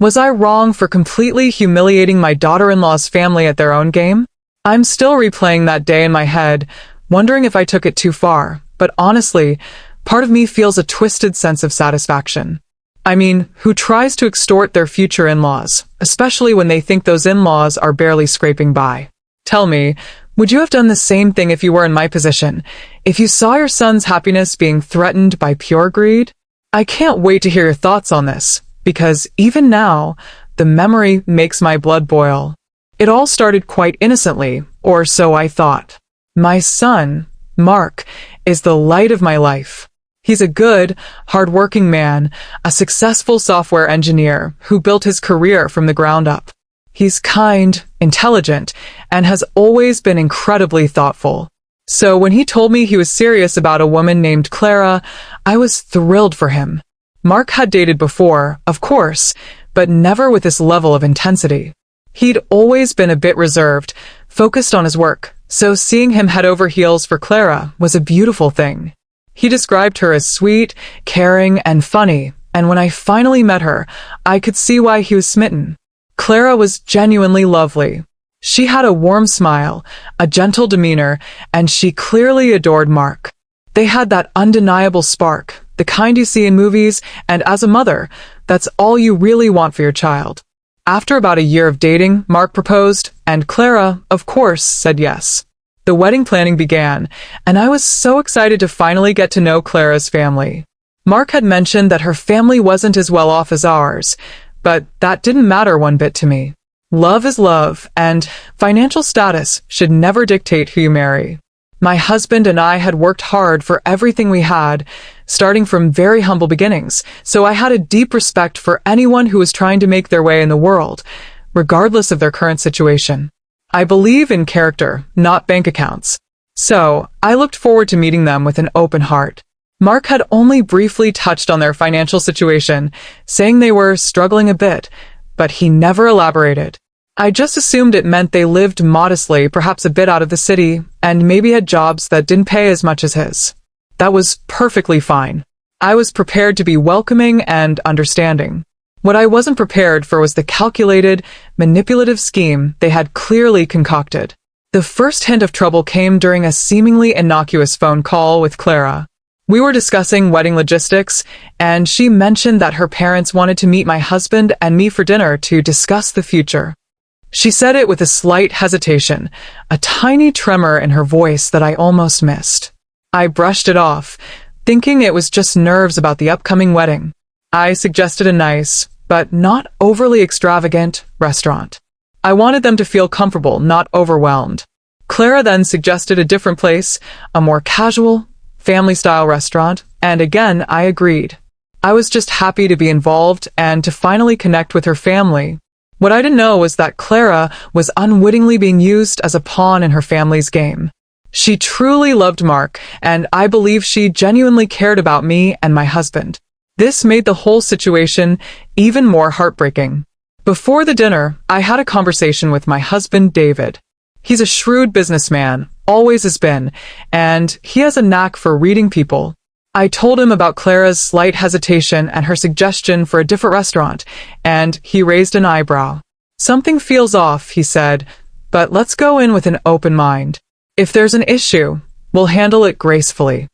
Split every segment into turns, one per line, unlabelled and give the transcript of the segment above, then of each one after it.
Was I wrong for completely humiliating my daughter-in-law's family at their own game? I'm still replaying that day in my head, wondering if I took it too far, but honestly, part of me feels a twisted sense of satisfaction. I mean, who tries to extort their future in-laws, especially when they think those in-laws are barely scraping by? Tell me, would you have done the same thing if you were in my position, if you saw your son's happiness being threatened by pure greed? I can't wait to hear your thoughts on this, because even now, the memory makes my blood boil. It all started quite innocently, or so I thought. My son, Mark, is the light of my life. He's a good, hard-working man, a successful software engineer who built his career from the ground up. He's kind, intelligent, and has always been incredibly thoughtful. So when he told me he was serious about a woman named Clara, I was thrilled for him. Mark had dated before, of course, but never with this level of intensity. He'd always been a bit reserved, focused on his work, so seeing him head over heels for Clara was a beautiful thing. He described her as sweet, caring, and funny, and when I finally met her, I could see why he was smitten. Clara was genuinely lovely. She had a warm smile, a gentle demeanor, and she clearly adored Mark. They had that undeniable spark, the kind you see in movies, and as a mother, that's all you really want for your child. After about a year of dating, Mark proposed, and Clara, of course, said yes. The wedding planning began, and I was so excited to finally get to know Clara's family. Mark had mentioned that her family wasn't as well off as ours, but that didn't matter one bit to me. Love is love, and financial status should never dictate who you marry. My husband and I had worked hard for everything we had, starting from very humble beginnings, so I had a deep respect for anyone who was trying to make their way in the world, regardless of their current situation. I believe in character, not bank accounts. So, I looked forward to meeting them with an open heart. Mark had only briefly touched on their financial situation, saying they were struggling a bit, but he never elaborated. I just assumed it meant they lived modestly, perhaps a bit out of the city, and maybe had jobs that didn't pay as much as his. That was perfectly fine. I was prepared to be welcoming and understanding. What I wasn't prepared for was the calculated, manipulative scheme they had clearly concocted. The first hint of trouble came during a seemingly innocuous phone call with Clara. We were discussing wedding logistics, and she mentioned that her parents wanted to meet my husband and me for dinner to discuss the future. She said it with a slight hesitation, a tiny tremor in her voice that I almost missed. I brushed it off, thinking it was just nerves about the upcoming wedding. I suggested a nice, but not overly extravagant, restaurant. I wanted them to feel comfortable, not overwhelmed. Clara then suggested a different place, a more casual, family-style restaurant, and again, I agreed. I was just happy to be involved and to finally connect with her family. What I didn't know was that Clara was unwittingly being used as a pawn in her family's game. She truly loved Mark, and I believe she genuinely cared about me and my husband. This made the whole situation even more heartbreaking. Before the dinner, I had a conversation with my husband, David. He's a shrewd businessman, always has been, and he has a knack for reading people. I told him about Clara's slight hesitation and her suggestion for a different restaurant, and he raised an eyebrow. "Something feels off," he said, "but let's go in with an open mind. If there's an issue, we'll handle it gracefully."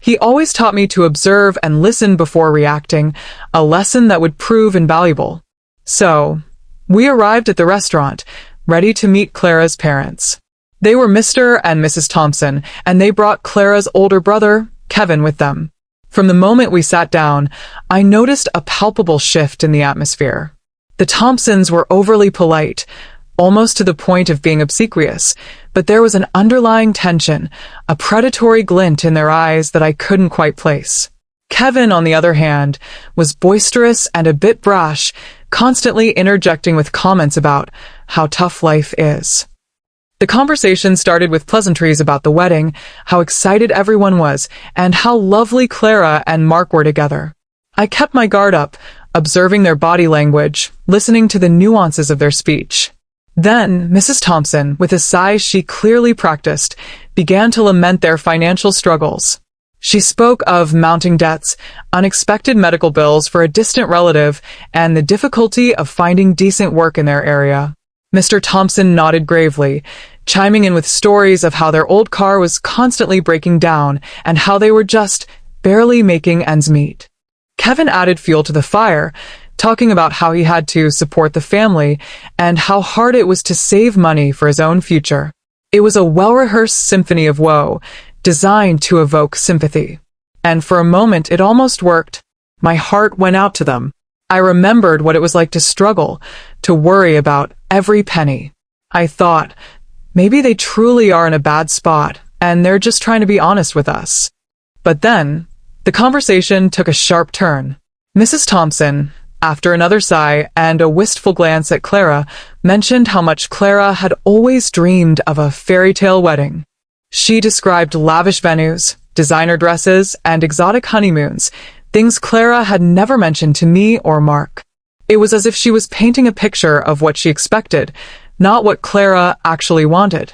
He always taught me to observe and listen before reacting, a lesson that would prove invaluable. So, we arrived at the restaurant, ready to meet Clara's parents. They were Mr. and Mrs. Thompson, and they brought Clara's older brother, Kevin, with them. From the moment we sat down, I noticed a palpable shift in the atmosphere. The Thompsons were overly polite, almost to the point of being obsequious, but there was an underlying tension, a predatory glint in their eyes that I couldn't quite place. Kevin, on the other hand, was boisterous and a bit brash, constantly interjecting with comments about how tough life is. The conversation started with pleasantries about the wedding, how excited everyone was, and how lovely Clara and Mark were together. I kept my guard up, observing their body language, listening to the nuances of their speech. Then, Mrs. Thompson, with a sigh she clearly practiced, began to lament their financial struggles. She spoke of mounting debts, unexpected medical bills for a distant relative, and the difficulty of finding decent work in their area. Mr. Thompson nodded gravely, chiming in with stories of how their old car was constantly breaking down and how they were just barely making ends meet. Kevin added fuel to the fire, talking about how he had to support the family and how hard it was to save money for his own future. It was a well-rehearsed symphony of woe, designed to evoke sympathy. And for a moment, it almost worked. My heart went out to them. I remembered what it was like to struggle, to worry about every penny. I thought, maybe they truly are in a bad spot, and they're just trying to be honest with us. But then, the conversation took a sharp turn. Mrs. Thompson, after another sigh and a wistful glance at Clara, mentioned how much Clara had always dreamed of a fairy tale wedding. She described lavish venues, designer dresses, and exotic honeymoons, things Clara had never mentioned to me or Mark. It was as if she was painting a picture of what she expected, not what Clara actually wanted.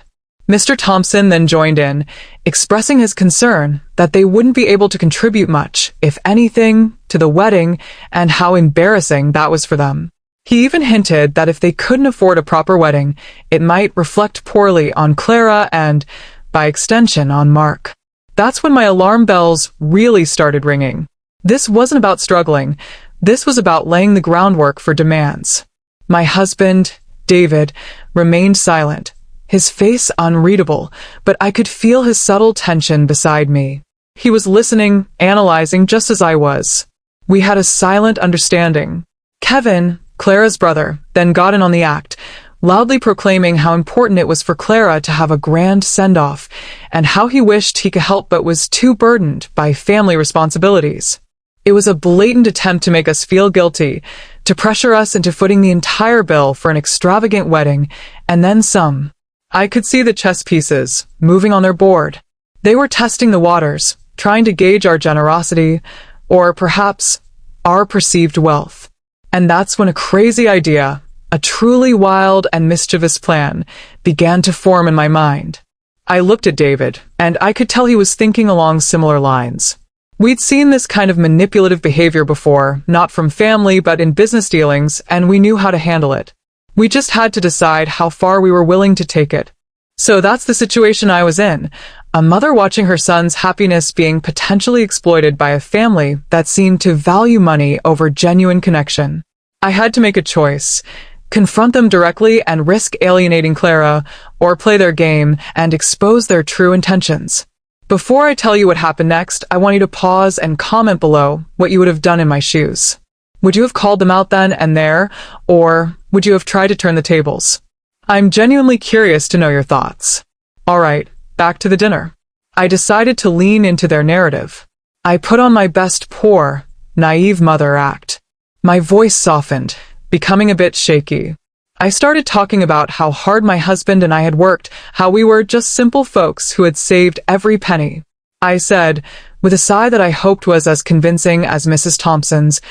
Mr. Thompson then joined in, expressing his concern that they wouldn't be able to contribute much, if anything, to the wedding and how embarrassing that was for them. He even hinted that if they couldn't afford a proper wedding, it might reflect poorly on Clara and, by extension, on Mark. That's when my alarm bells really started ringing. This wasn't about struggling. This was about laying the groundwork for demands. My husband, David, remained silent, his face unreadable, but I could feel his subtle tension beside me. He was listening, analyzing just as I was. We had a silent understanding. Kevin, Clara's brother, then got in on the act, loudly proclaiming how important it was for Clara to have a grand send-off, and how he wished he could help but was too burdened by family responsibilities. It was a blatant attempt to make us feel guilty, to pressure us into footing the entire bill for an extravagant wedding, and then some. I could see the chess pieces, moving on their board. They were testing the waters, trying to gauge our generosity, or perhaps our perceived wealth. And that's when a crazy idea, a truly wild and mischievous plan, began to form in my mind. I looked at David, and I could tell he was thinking along similar lines. We'd seen this kind of manipulative behavior before, not from family but in business dealings, and we knew how to handle it. We just had to decide how far we were willing to take it. So that's the situation I was in, a mother watching her son's happiness being potentially exploited by a family that seemed to value money over genuine connection. I had to make a choice: confront them directly and risk alienating Clara, or play their game and expose their true intentions. Before I tell you what happened next, I want you to pause and comment below what you would have done in my shoes. Would you have called them out then and there, or would you have tried to turn the tables? I'm genuinely curious to know your thoughts. Alright, back to the dinner. I decided to lean into their narrative. I put on my best poor, naive mother act. My voice softened, becoming a bit shaky. I started talking about how hard my husband and I had worked, how we were just simple folks who had saved every penny. I said, with a sigh that I hoped was as convincing as Mrs. Thompson's,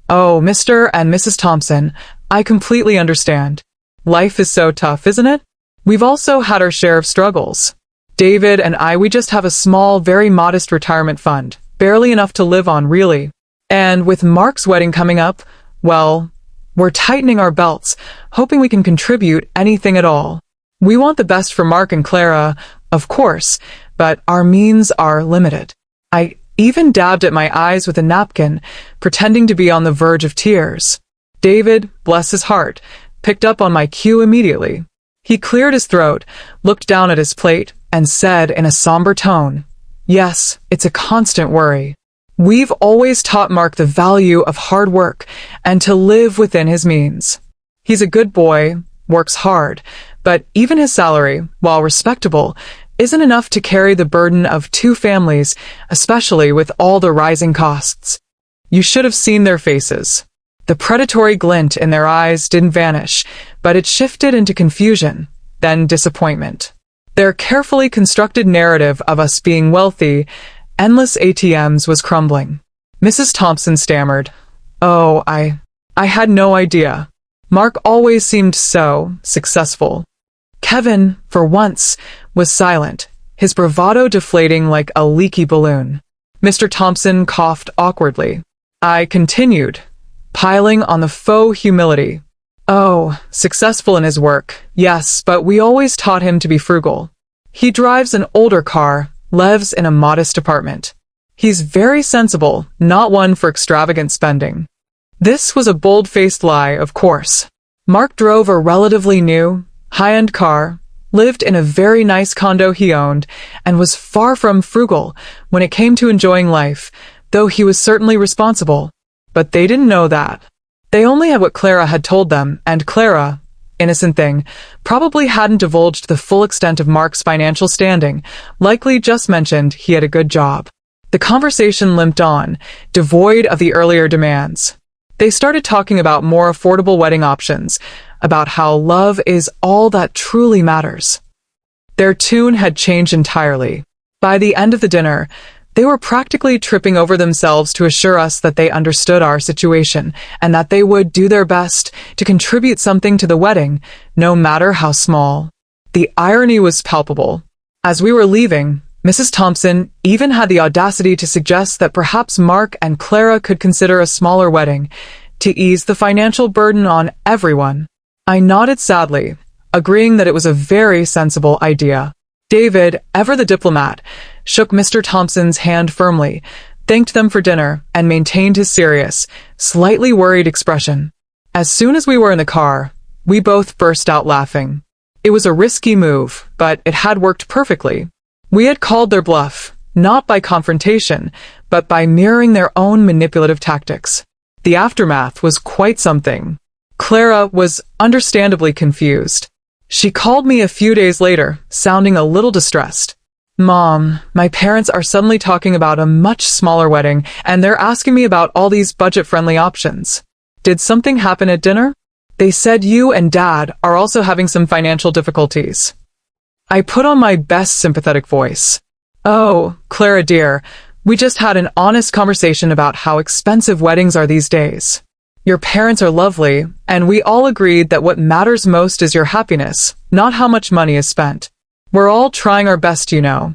"Oh, Mr. and Mrs. Thompson, I completely understand. Life is so tough, isn't it? We've also had our share of struggles. David and I, we just have a small, very modest retirement fund, barely enough to live on, really. And with Mark's wedding coming up, well, we're tightening our belts, hoping we can contribute anything at all. We want the best for Mark and Clara, of course, but our means are limited." I even dabbed at my eyes with a napkin, pretending to be on the verge of tears. David, bless his heart, picked up on my cue immediately. He cleared his throat, looked down at his plate, and said in a somber tone, "Yes, it's a constant worry. We've always taught Mark the value of hard work and to live within his means. He's a good boy, works hard, but even his salary, while respectable, isn't enough to carry the burden of two families, especially with all the rising costs." You should have seen their faces. The predatory glint in their eyes didn't vanish, but it shifted into confusion, then disappointment. Their carefully constructed narrative of us being wealthy, endless ATMs, was crumbling. Mrs. Thompson stammered, "Oh, I had no idea. Mark always seemed so successful." Kevin, for once, was silent, his bravado deflating like a leaky balloon. Mr. Thompson coughed awkwardly. I continued, piling on the faux humility. Oh, successful in his work, yes, but we always taught him to be frugal. He drives an older car, lives in a modest apartment. He's very sensible, not one for extravagant spending. This was a bold-faced lie, of course. Mark drove a relatively new, high-end car, lived in a very nice condo he owned, and was far from frugal when it came to enjoying life, though he was certainly responsible. But they didn't know that. They only had what Clara had told them, and Clara, innocent thing, probably hadn't divulged the full extent of Mark's financial standing, likely just mentioned he had a good job. The conversation limped on, devoid of the earlier demands. They started talking about more affordable wedding options, about how love is all that truly matters. Their tune had changed entirely. By the end of the dinner, they were practically tripping over themselves to assure us that they understood our situation and that they would do their best to contribute something to the wedding, no matter how small. The irony was palpable. As we were leaving, Mrs. Thompson even had the audacity to suggest that perhaps Mark and Clara could consider a smaller wedding to ease the financial burden on everyone. I nodded sadly, agreeing that it was a very sensible idea. David, ever the diplomat, shook Mr. Thompson's hand firmly, thanked them for dinner, and maintained his serious, slightly worried expression. As soon as we were in the car, we both burst out laughing. It was a risky move, but it had worked perfectly. We had called their bluff, not by confrontation, but by mirroring their own manipulative tactics. The aftermath was quite something. Clara was understandably confused. She called me a few days later, sounding a little distressed. Mom, my parents are suddenly talking about a much smaller wedding, and they're asking me about all these budget-friendly options. Did something happen at dinner? They said you and Dad are also having some financial difficulties. I put on my best sympathetic voice. Oh, Clara dear, we just had an honest conversation about how expensive weddings are these days. Your parents are lovely, and we all agreed that what matters most is your happiness, not how much money is spent. We're all trying our best, you know.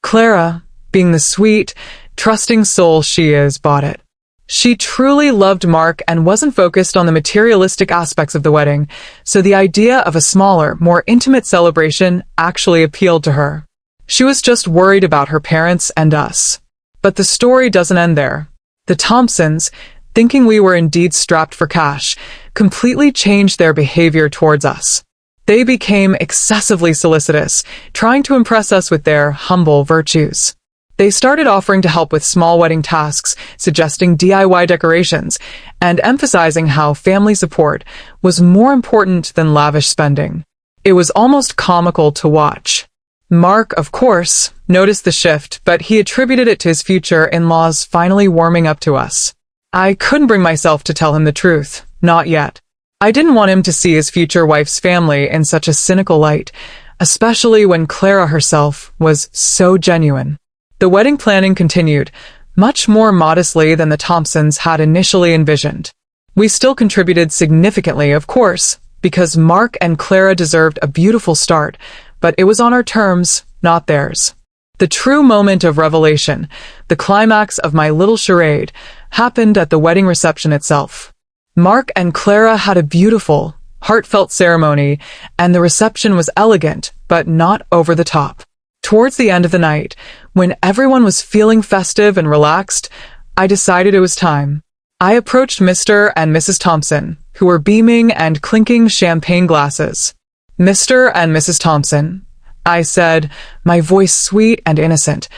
Clara, being the sweet, trusting soul she is, bought it. She truly loved Mark and wasn't focused on the materialistic aspects of the wedding, so the idea of a smaller, more intimate celebration actually appealed to her. She was just worried about her parents and us. But the story doesn't end there. The Thompsons, thinking we were indeed strapped for cash, completely changed their behavior towards us. They became excessively solicitous, trying to impress us with their humble virtues. They started offering to help with small wedding tasks, suggesting DIY decorations, and emphasizing how family support was more important than lavish spending. It was almost comical to watch. Mark, of course, noticed the shift, but he attributed it to his future in-laws finally warming up to us. I couldn't bring myself to tell him the truth, not yet. I didn't want him to see his future wife's family in such a cynical light, especially when Clara herself was so genuine. The wedding planning continued, much more modestly than the Thompsons had initially envisioned. We still contributed significantly, of course, because Mark and Clara deserved a beautiful start, but it was on our terms, not theirs. The true moment of revelation, the climax of my little charade, happened at the wedding reception itself. Mark and Clara had a beautiful, heartfelt ceremony, and the reception was elegant, but not over the top. Towards the end of the night, when everyone was feeling festive and relaxed, I decided it was time. I approached Mr. and Mrs. Thompson, who were beaming and clinking champagne glasses. Mr. and Mrs. Thompson, I said, my voice sweet and innocent,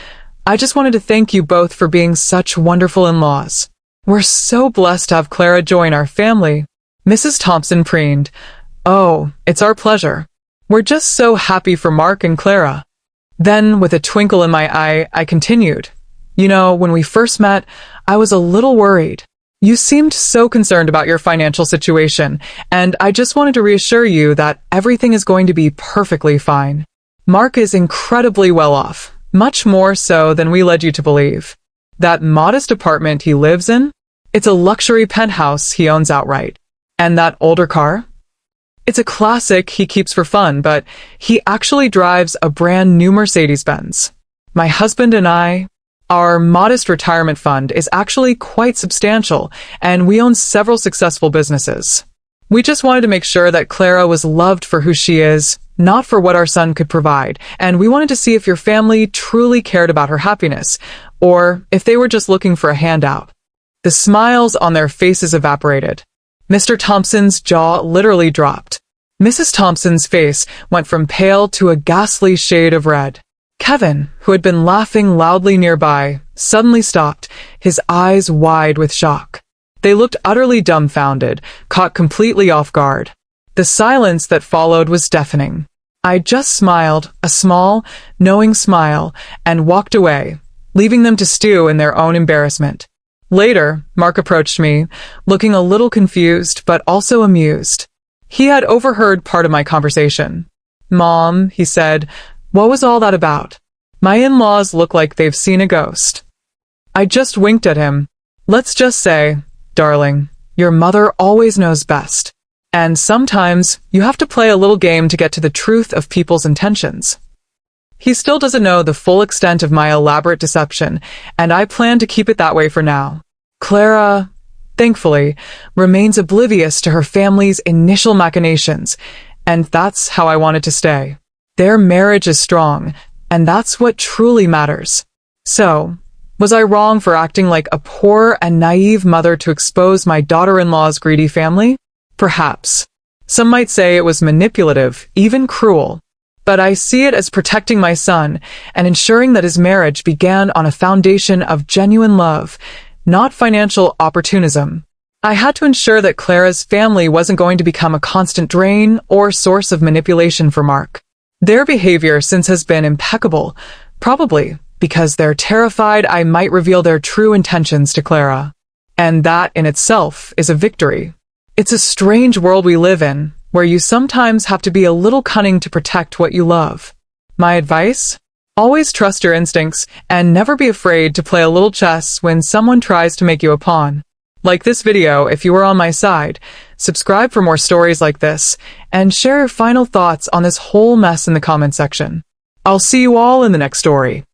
I just wanted to thank you both for being such wonderful in-laws. We're so blessed to have Clara join our family. Mrs. Thompson preened, Oh, it's our pleasure. We're just so happy for Mark and Clara. Then, with a twinkle in my eye, I continued. You know, when we first met, I was a little worried. You seemed so concerned about your financial situation, and I just wanted to reassure you that everything is going to be perfectly fine. Mark is incredibly well off, much more so than we led you to believe. That modest apartment he lives in? It's a luxury penthouse he owns outright. And that older car? It's a classic he keeps for fun, but he actually drives a brand new Mercedes-Benz. My husband and I, Our modest retirement fund is actually quite substantial, and we own several successful businesses. We just wanted to make sure that Clara was loved for who she is, not for what our son could provide, and we wanted to see if your family truly cared about her happiness, or if they were just looking for a handout. The smiles on their faces evaporated. Mr. Thompson's jaw literally dropped. Mrs. Thompson's face went from pale to a ghastly shade of red. Kevin, who had been laughing loudly nearby, suddenly stopped, his eyes wide with shock. They looked utterly dumbfounded, caught completely off guard. The silence that followed was deafening. I just smiled, a small, knowing smile, and walked away, leaving them to stew in their own embarrassment. Later, Mark approached me, looking a little confused but also amused. He had overheard part of my conversation. "Mom," he said, "what was all that about? My in-laws look like they've seen a ghost." I just winked at him. "Let's just say, darling, your mother always knows best. And sometimes you have to play a little game to get to the truth of people's intentions." He still doesn't know the full extent of my elaborate deception, and I plan to keep it that way for now. Clara, thankfully, remains oblivious to her family's initial machinations, and that's how I want it to stay. Their marriage is strong, and that's what truly matters. So, was I wrong for acting like a poor and naive mother to expose my daughter-in-law's greedy family? Perhaps. Some might say it was manipulative, even cruel. But I see it as protecting my son and ensuring that his marriage began on a foundation of genuine love, not financial opportunism. I had to ensure that Clara's family wasn't going to become a constant drain or source of manipulation for Mark. Their behavior since has been impeccable, probably because they're terrified I might reveal their true intentions to Clara. And that in itself is a victory. It's a strange world we live in, where you sometimes have to be a little cunning to protect what you love. My advice? Always trust your instincts and never be afraid to play a little chess when someone tries to make you a pawn. Like this video if you were on my side, subscribe for more stories like this, and share your final thoughts on this whole mess in the comment section. I'll see you all in the next story.